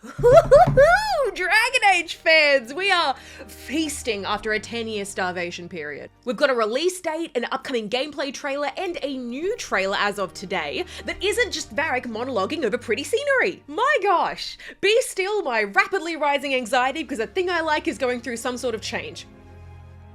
Dragon Age fans, we are feasting after a 10-year starvation period. We've got a release date, an upcoming gameplay trailer, and a new trailer as of today that isn't just Varric monologuing over pretty scenery. My gosh, be still my rapidly rising anxiety because a thing I like is going through some sort of change.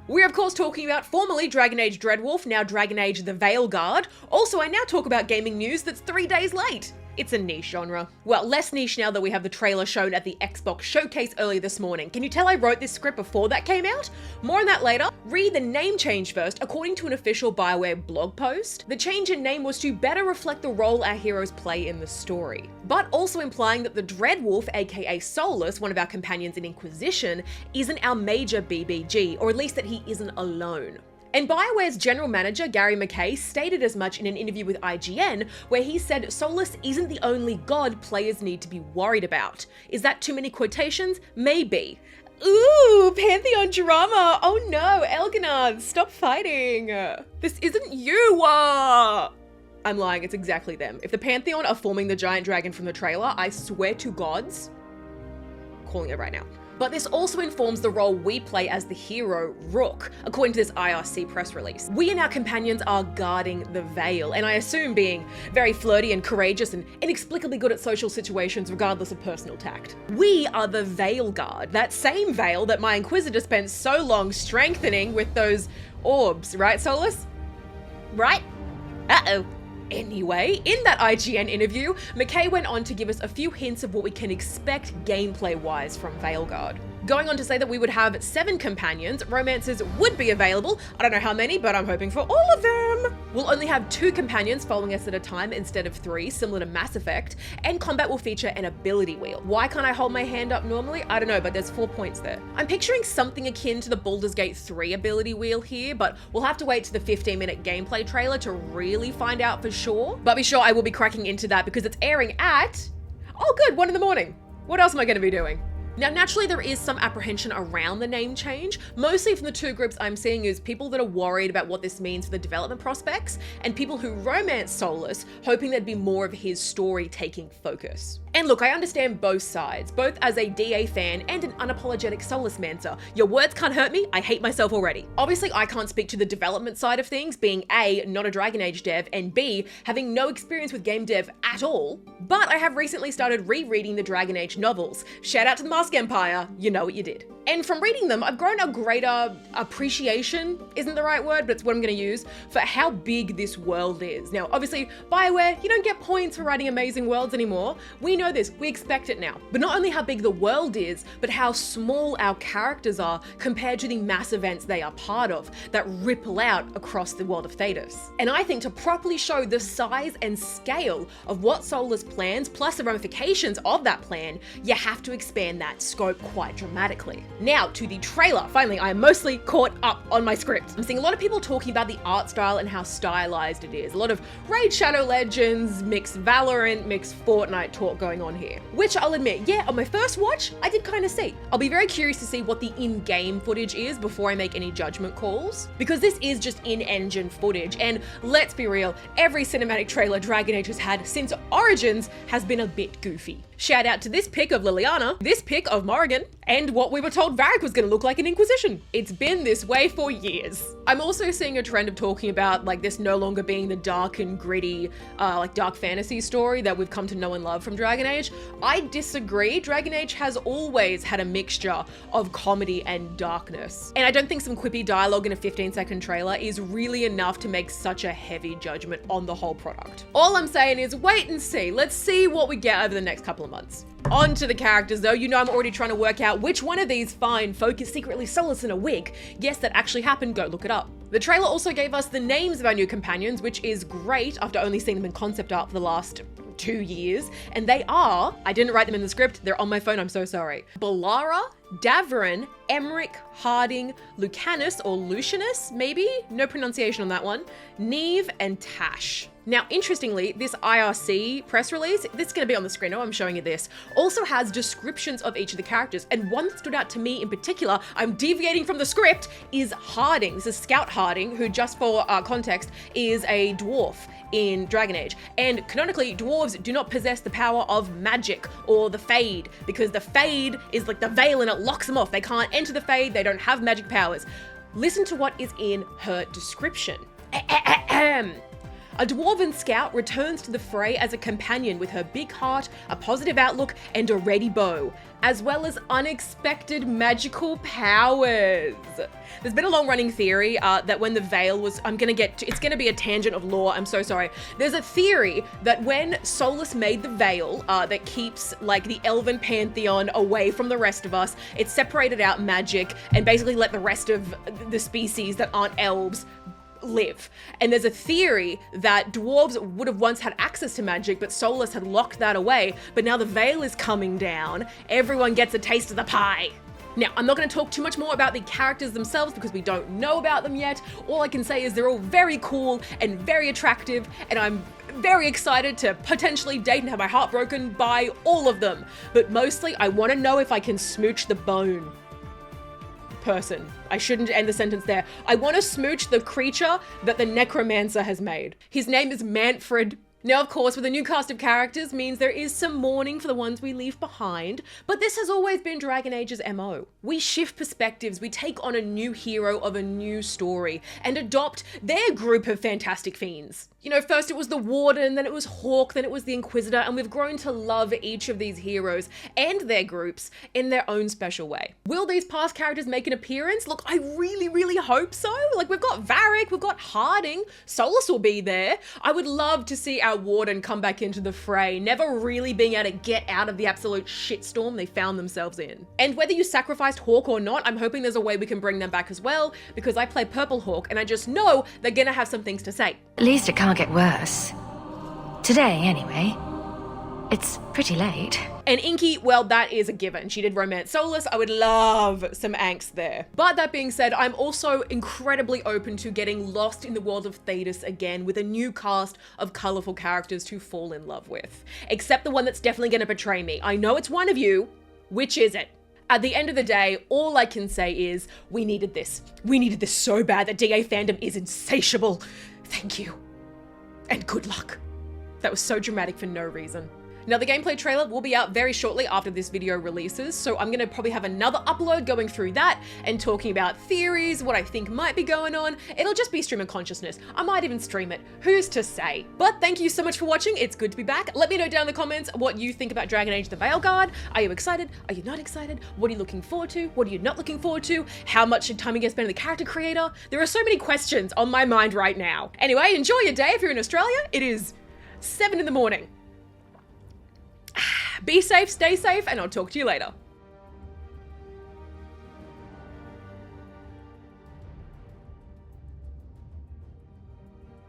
We're of course talking about formerly Dragon Age Dreadwolf, now Dragon Age the Veilguard. Also, I now talk about gaming news that's 3 days late. It's a niche genre. Well, less niche now that we have the trailer shown at the Xbox showcase early this morning. Can you tell I wrote this script before that came out? More on that later. Read the name change first. According to an official BioWare blog post, the change in name was to better reflect the role our heroes play in the story, but also implying that the Dreadwolf, aka Solus, one of our companions in Inquisition, isn't our major BBG, or at least that he isn't alone. And BioWare's general manager, Gary McKay, stated as much in an interview with IGN, where he said Solus isn't the only god players need to be worried about. Is that too many quotations? Maybe. Ooh, Pantheon drama! Oh no, Elginard, stop fighting! This isn't you! I'm lying, it's exactly them. If the Pantheon are forming the giant dragon from the trailer, I swear to gods, calling it right now. But this also informs the role we play as the hero, Rook, according to this IRC press release. We and our companions are guarding the Veil, and I assume being very flirty and courageous and inexplicably good at social situations regardless of personal tact. We are the Veilguard, that same Veil that my Inquisitor spent so long strengthening with those orbs, right, Solus? Right? Uh-oh. Anyway, in that IGN interview, McKay went on to give us a few hints of what we can expect gameplay-wise from Veilguard. Going on to say that we would have 7 companions, romances would be available, I don't know how many, but I'm hoping for all of them! We'll only have 2 companions following us at a time instead of 3, similar to Mass Effect, and combat will feature an ability wheel. Why can't I hold my hand up normally? I don't know, but there's 4 points there. I'm picturing something akin to the Baldur's Gate 3 ability wheel here, but we'll have to wait to the 15-minute gameplay trailer to really find out for sure. But be sure I will be cracking into that because it's airing at, oh good, 1 in the morning. What else am I gonna be doing? Now, naturally, there is some apprehension around the name change, mostly from the 2 groups I'm seeing is people that are worried about what this means for the development prospects, and people who romance Solus, hoping there'd be more of his story taking focus. And look, I understand both sides, both as a DA fan and an unapologetic Solus mancer. Your words can't hurt me, I hate myself already. Obviously, I can't speak to the development side of things, being A, not a Dragon Age dev, and B, having no experience with game dev at all, but I have recently started rereading the Dragon Age novels. Shout out to the Mask Empire, you know what you did. And from reading them, I've grown a greater appreciation, isn't the right word, but it's what I'm gonna use, for how big this world is. Now, obviously, BioWare, you don't get points for writing amazing worlds anymore. We know this, we expect it now. But not only how big the world is, but how small our characters are compared to the mass events they are part of that ripple out across the world of Thedas. And I think to properly show the size and scale of what Solus plans, plus the ramifications of that plan, you have to expand that scope quite dramatically. Now to the trailer. Finally, I am mostly caught up on my script. I'm seeing a lot of people talking about the art style and how stylized it is. A lot of Raid Shadow Legends, mixed Valorant, mixed Fortnite talk going on here. Which I'll admit, yeah, on my first watch, I did kind of see. I'll be very curious to see what the in-game footage is before I make any judgment calls. Because this is just in-engine footage, and let's be real, every cinematic trailer Dragon Age has had since Origins has been a bit goofy. Shout out to this pic of Liliana, this pic of Morrigan, and what we were told Varric was gonna look like in Inquisition. It's been this way for years. I'm also seeing a trend of talking about like this no longer being the dark and gritty, like dark fantasy story that we've come to know and love from Dragon Age. I disagree. Dragon Age has always had a mixture of comedy and darkness. And I don't think some quippy dialogue in a 15-second trailer is really enough to make such a heavy judgment on the whole product. All I'm saying is wait and see. Let's see what we get over the next couple of months. On to the characters though. You know I'm already trying to work out which one of these fine folk is secretly Solus in a wig. Yes, that actually happened, go look it up. The trailer also gave us the names of our new companions, which is great after only seeing them in concept art for the last 2 years. And they are, I didn't write them in the script, they're on my phone, I'm so sorry. Balara, Davarin, Emmerich, Harding, Lucanus or Lucianus, maybe? No pronunciation on that one. Neve and Tash. Now, interestingly, this IRC press release, this is going to be on the screen, I'm showing you this, also has descriptions of each of the characters. And one that stood out to me in particular, I'm deviating from the script, is Harding. This is Scout Harding, who, just for context, is a dwarf in Dragon Age. And canonically, dwarves do not possess the power of magic or the Fade, because the Fade is like the veil and it locks them off. They can't enter the Fade, they don't have magic powers. Listen to what is in her description. A dwarven scout returns to the fray as a companion with her big heart, a positive outlook, and a ready bow, as well as unexpected magical powers. There's been a long-running theory that when the veil was, it's gonna be a tangent of lore, I'm so sorry. There's a theory that when Solus made the veil that keeps like the elven pantheon away from the rest of us, it separated out magic and basically let the rest of the species that aren't elves live. And there's a theory that dwarves would have once had access to magic, but Solus had locked that away. But now the veil is coming down, everyone gets a taste of the pie. Now, I'm not going to talk too much more about the characters themselves because we don't know about them yet. All I can say is they're all very cool and very attractive, and I'm very excited to potentially date and have my heart broken by all of them. But mostly, I want to know if I can smooch the bone person. I shouldn't end the sentence there. I want to smooch the creature that the necromancer has made. His name is Manfred. Now, of course, with a new cast of characters means there is some mourning for the ones we leave behind, but this has always been Dragon Age's MO. We shift perspectives, we take on a new hero of a new story, and adopt their group of fantastic fiends. You know, first it was the Warden, then it was Hawk, then it was the Inquisitor, and we've grown to love each of these heroes and their groups in their own special way. Will these past characters make an appearance? Look, I really, really hope so. Like, we've got Varric, we've got Harding, Solus will be there. I would love to see our Warden come back into the fray, never really being able to get out of the absolute shitstorm they found themselves in. And whether you sacrificed Hawk or not, I'm hoping there's a way we can bring them back as well, because I play Purple Hawk and I just know they're gonna have some things to say. At least it can't get worse. Today, anyway. It's pretty late. And Inky, well, that is a given. She did romance Solus. I would love some angst there. But that being said, I'm also incredibly open to getting lost in the world of Thedas again with a new cast of colorful characters to fall in love with. Except the one that's definitely gonna betray me. I know it's one of you. Which is it? At the end of the day, all I can say is, we needed this. We needed this so bad that DA fandom is insatiable. Thank you. And good luck. That was so dramatic for no reason. Now, the gameplay trailer will be out very shortly after this video releases, so I'm gonna probably have another upload going through that and talking about theories, what I think might be going on. It'll just be stream of consciousness. I might even stream it. Who's to say? But thank you so much for watching. It's good to be back. Let me know down in the comments what you think about Dragon Age: The Veilguard. Are you excited? Are you not excited? What are you looking forward to? What are you not looking forward to? How much time are you gonna spend on the character creator? There are so many questions on my mind right now. Anyway, enjoy your day if you're in Australia. It is 7 in the morning. Be safe, stay safe, and I'll talk to you later.